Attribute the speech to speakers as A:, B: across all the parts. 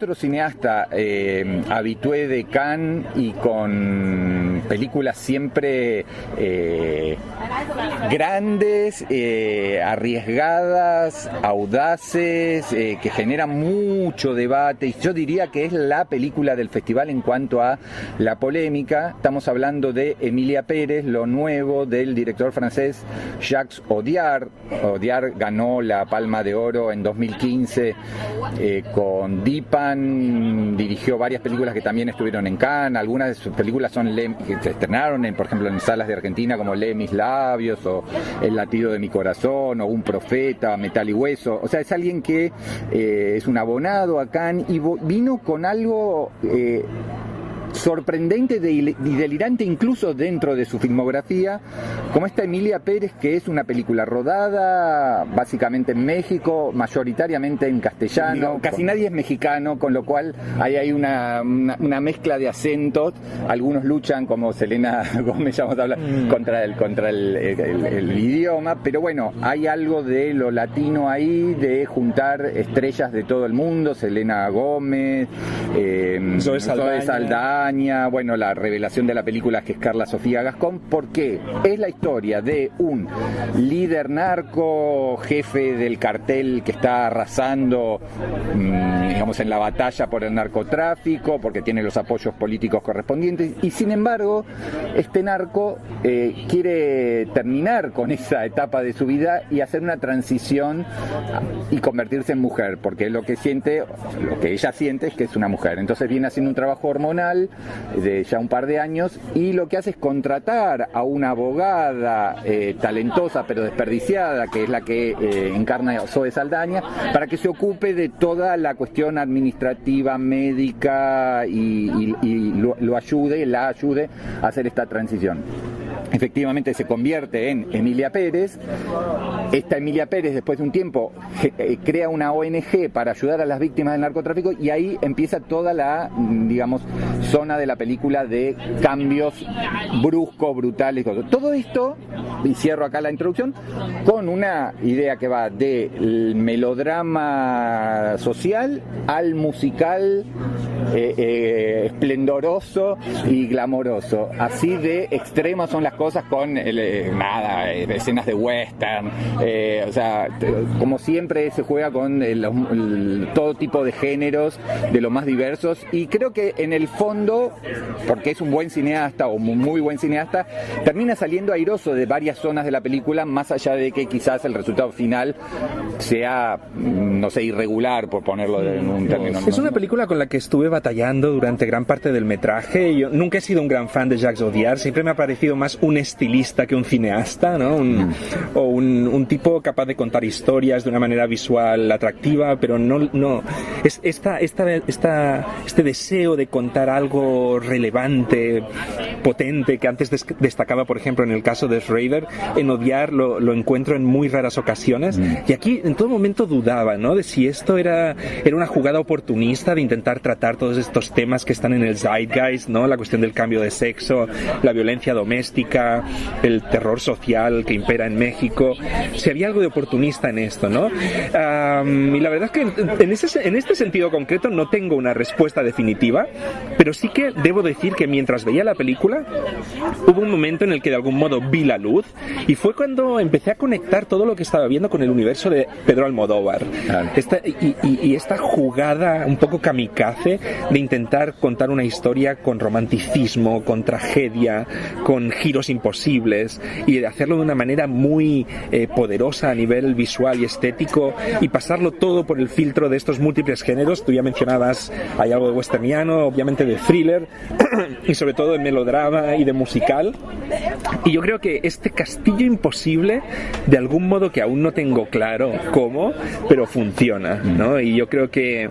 A: otro cineasta habitué de Cannes y con películas siempre grandes, arriesgadas, audaces, que generan mucho debate, y yo diría que es la película del festival en cuanto a la polémica. Estamos hablando de Emilia Pérez, lo nuevo del director francés Jacques Audiard. Audiard ganó la Palma de Oro en 2015 con Dipan, dirigió varias películas que también estuvieron en Cannes. Algunas de sus películas que se estrenaron, por ejemplo, en salas de Argentina, como Lee mis labios, o El latido de mi corazón, o Un profeta, Metal y hueso. O sea, es alguien que es un abonado a Cannes y vino con algo sorprendente y delirante incluso dentro de su filmografía, como esta Emilia Pérez, que es una película rodada básicamente en México, mayoritariamente en castellano, casi nadie es mexicano, con lo cual hay una mezcla de acentos. Algunos luchan, como Selena Gómez, ya vamos a hablar, contra el idioma, pero bueno, hay algo de lo latino ahí, de juntar estrellas de todo el mundo, Selena Gómez, Zoe Saldaña. Bueno, la revelación de la película, que es Carla Sofía Gascón, porque es la historia de un líder narco, jefe del cartel que está arrasando, digamos, en la batalla por el narcotráfico, porque tiene los apoyos políticos correspondientes, y sin embargo, este narco quiere terminar con esa etapa de su vida y hacer una transición y convertirse en mujer, porque lo que ella siente es que es una mujer. Entonces viene haciendo un trabajo hormonal de ya un par de años, y lo que hace es contratar a una abogada talentosa pero desperdiciada, que es la que encarna Zoe Saldaña, para que se ocupe de toda la cuestión administrativa, médica, y la ayude a hacer esta transición. Efectivamente se convierte en Emilia Pérez. Esta Emilia Pérez, después de un tiempo, crea una ONG para ayudar a las víctimas del narcotráfico, y ahí empieza toda la, digamos, zona de la película de cambios bruscos, brutales. Todo esto, y cierro acá la introducción, con una idea que va del melodrama social al musical esplendoroso y glamoroso. Así de extremas son las cosas, con escenas de western, o sea, como siempre se juega con todo tipo de géneros, de los más diversos, y creo que en el fondo, porque es un buen cineasta, o muy buen cineasta, termina saliendo airoso de varias zonas de la película, más allá de que quizás el resultado final sea, no sé, irregular, por ponerlo en un término.
B: Es una película con la que estuve batallando durante gran parte del metraje. Yo nunca he sido un gran fan de Jacques Audiard, siempre me ha parecido más un estilista que un cineasta, ¿no? Un tipo capaz de contar historias de una manera visual atractiva, pero no es este deseo de contar algo relevante, potente, que antes destacaba, por ejemplo, en el caso de Schrader. En Audiard lo encuentro en muy raras ocasiones, y aquí en todo momento dudaba, ¿no?, de si esto era una jugada oportunista de intentar tratar todos estos temas que están en el zeitgeist, ¿no?, la cuestión del cambio de sexo, la violencia doméstica, el terror social que impera en México, si había algo de oportunista en esto, ¿no? Y la verdad es que en este sentido concreto no tengo una respuesta definitiva, pero sí que debo decir que mientras veía la película hubo un momento en el que de algún modo vi la luz, y fue cuando empecé a conectar todo lo que estaba viendo con el universo de Pedro Almodóvar. Esta jugada un poco kamikaze de intentar contar una historia con romanticismo, con tragedia, con giros imposibles, y de hacerlo de una manera muy poderosa a nivel visual y estético, y pasarlo todo por el filtro de estos múltiples géneros. Tú ya mencionabas, hay algo de westerniano, obviamente de thriller y sobre todo de melodrama y de musical, y yo creo que este castillo imposible, de algún modo que aún no tengo claro cómo, pero funciona, ¿no? Y yo creo que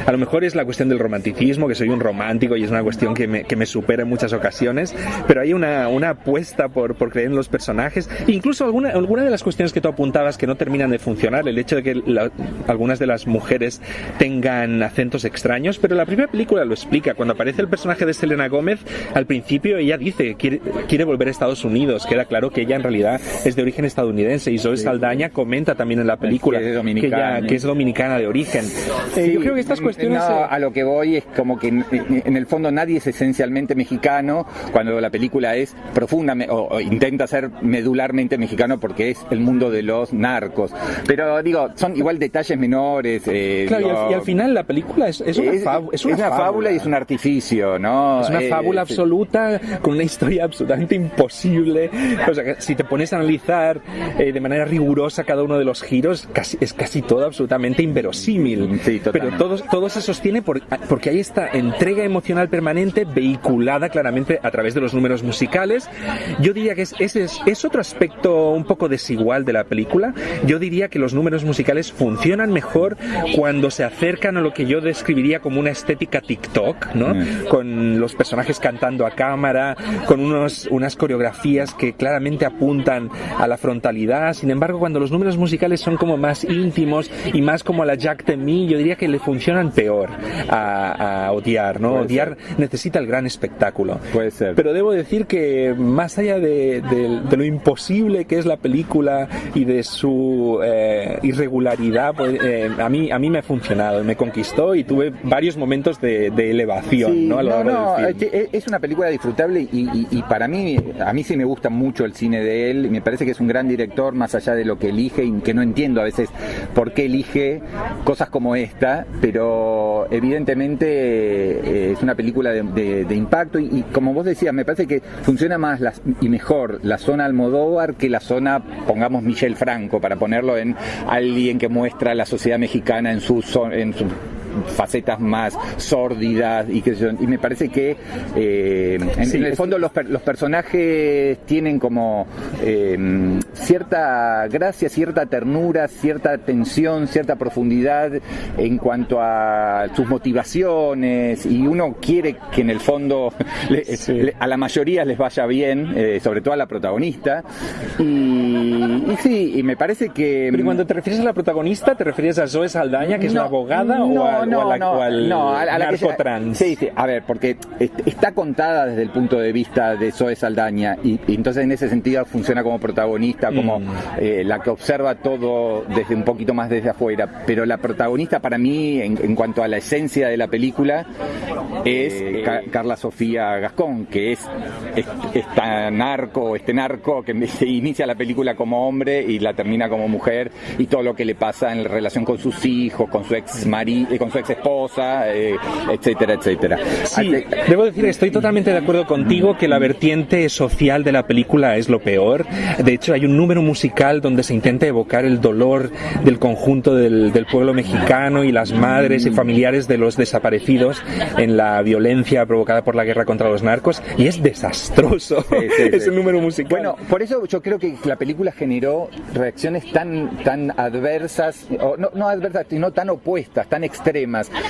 B: a lo mejor es la cuestión del romanticismo, que soy un romántico y es una cuestión que me supera en muchas ocasiones, pero hay una apuesta apuesta por creer en los personajes. Incluso alguna de las cuestiones que tú apuntabas que no terminan de funcionar, el hecho de que algunas de las mujeres tengan acentos extraños, pero la primera película lo explica. Cuando aparece el personaje de Selena Gómez, al principio ella dice que quiere volver a Estados Unidos, queda claro que ella en realidad es de origen estadounidense, y Zoe Saldaña comenta también en la película que es dominicana de origen. Yo creo que estas cuestiones...
A: No, a lo que voy es como que en el fondo nadie es esencialmente mexicano, cuando la película es profundamente, o intenta ser medularmente mexicano, porque es el mundo de los narcos. Pero digo, son igual detalles menores.
B: Claro, y al final la película es una fábula
A: y es un artificio, ¿no?
B: Es una fábula absoluta, con una historia absolutamente imposible. O sea, que si te pones a analizar de manera rigurosa cada uno de los giros, es casi todo absolutamente inverosímil. Sí, pero todo se sostiene porque hay esta entrega emocional permanente vehiculada claramente a través de los números musicales. Yo diría que ese es otro aspecto un poco desigual de la película. Yo diría que los números musicales funcionan mejor cuando se acercan a lo que yo describiría como una estética TikTok, ¿no? Con los personajes cantando a cámara, con unas coreografías que claramente apuntan a la frontalidad. Sin embargo, cuando los números musicales son como más íntimos y más como la Jack Demy, yo diría que le funcionan peor a Odiar, ¿no? Odiar necesita el gran espectáculo.
A: Puede ser.
B: Pero debo decir que más allá de lo imposible que es la película y de su irregularidad, pues, a mí me ha funcionado, me conquistó y tuve varios momentos de elevación,
A: sí,
B: ¿no? A lo largo del film.
A: Es una película disfrutable y para mí, a mí sí me gusta mucho el cine de él. Me parece que es un gran director, más allá de lo que elige, y que no entiendo a veces por qué elige cosas como esta, pero evidentemente es una película de impacto y como vos decías, me parece que funciona más y mejor la zona Almodóvar que la zona, pongamos, Michel Franco, para ponerlo en alguien que muestra la sociedad mexicana en sus facetas más sórdidas y me parece que en el fondo los personajes tienen como cierta gracia, cierta ternura, cierta tensión, cierta profundidad en cuanto a sus motivaciones, y uno quiere que en el fondo a la mayoría les vaya bien, sobre todo a la protagonista, y sí, y me parece que...
B: Pero cuando te refieres a la protagonista, ¿te refieres a Zoe Saldaña, que es una abogada, o al narcotrans?
A: Sí, a ver, porque está contada desde el punto de vista de Zoe Saldaña y entonces en ese sentido funciona como protagonista, como la que observa todo desde un poquito más desde afuera, pero la protagonista para mí en cuanto a la esencia de la película es Carla Sofía Gascón, que es este narco que se inicia la película como hombre y la termina como mujer, y todo lo que le pasa en relación con sus hijos, con su ex esposa, etcétera, etcétera.
B: Sí, debo decir que estoy totalmente de acuerdo contigo que la vertiente social de la película es lo peor. De hecho, hay un número musical donde se intenta evocar el dolor del conjunto del pueblo mexicano y las madres y familiares de los desaparecidos en la violencia provocada por la guerra contra los narcos, y es desastroso ese número musical.
A: Bueno, por eso yo creo que la película generó reacciones tan adversas, o no adversas, sino tan opuestas, tan extremas.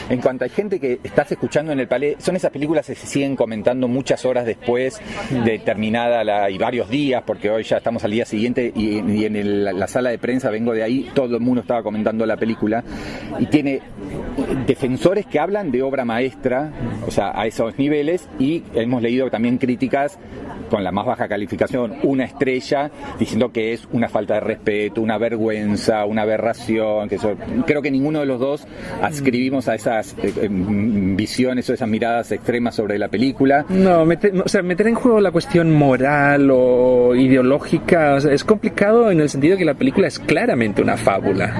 A: En cuanto hay gente que estás escuchando en el palé, son esas películas que se siguen comentando muchas horas después de terminada y varios días, porque hoy ya estamos al día siguiente y en la sala de prensa, vengo de ahí, todo el mundo estaba comentando la película, y tiene defensores que hablan de obra maestra, o sea, a esos niveles, y hemos leído también críticas con la más baja calificación, 1 estrella, diciendo que es una falta de respeto, una vergüenza, una aberración, creo que ninguno de los dos adscribimos a esas visiones o esas miradas extremas sobre la película.
B: No, meter en juego la cuestión moral o ideológica, o sea, es complicado en el sentido que la película es claramente una fábula,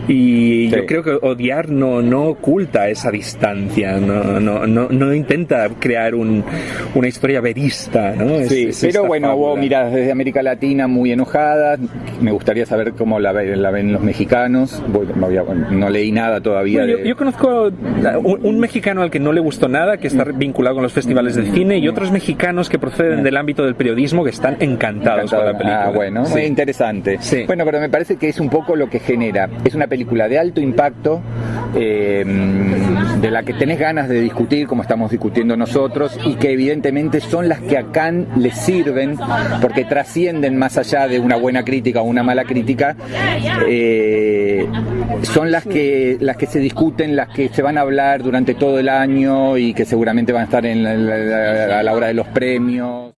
B: y yo creo que Odiar no oculta esa distancia, no intenta crear una historia verista, ¿no?
A: Pero bueno, hubo miradas desde América Latina muy enojadas. Me gustaría saber cómo la ven los mexicanos. No leí nada todavía.
B: Bueno, yo conozco un mexicano al que no le gustó nada, que está vinculado con los festivales de cine, y otros mexicanos que proceden del ámbito del periodismo que están encantados con la película.
A: Bueno, muy interesante.
B: Sí.
A: Bueno, pero me parece que es un poco lo que genera. Es una película de alto impacto, de la que tenés ganas de discutir, como estamos discutiendo nosotros, y que evidentemente son las que a Cannes les sirven, porque trascienden más allá de una buena crítica o una mala crítica. Son las que se discuten, las que se van a hablar durante todo el año y que seguramente van a estar a la hora de los premios.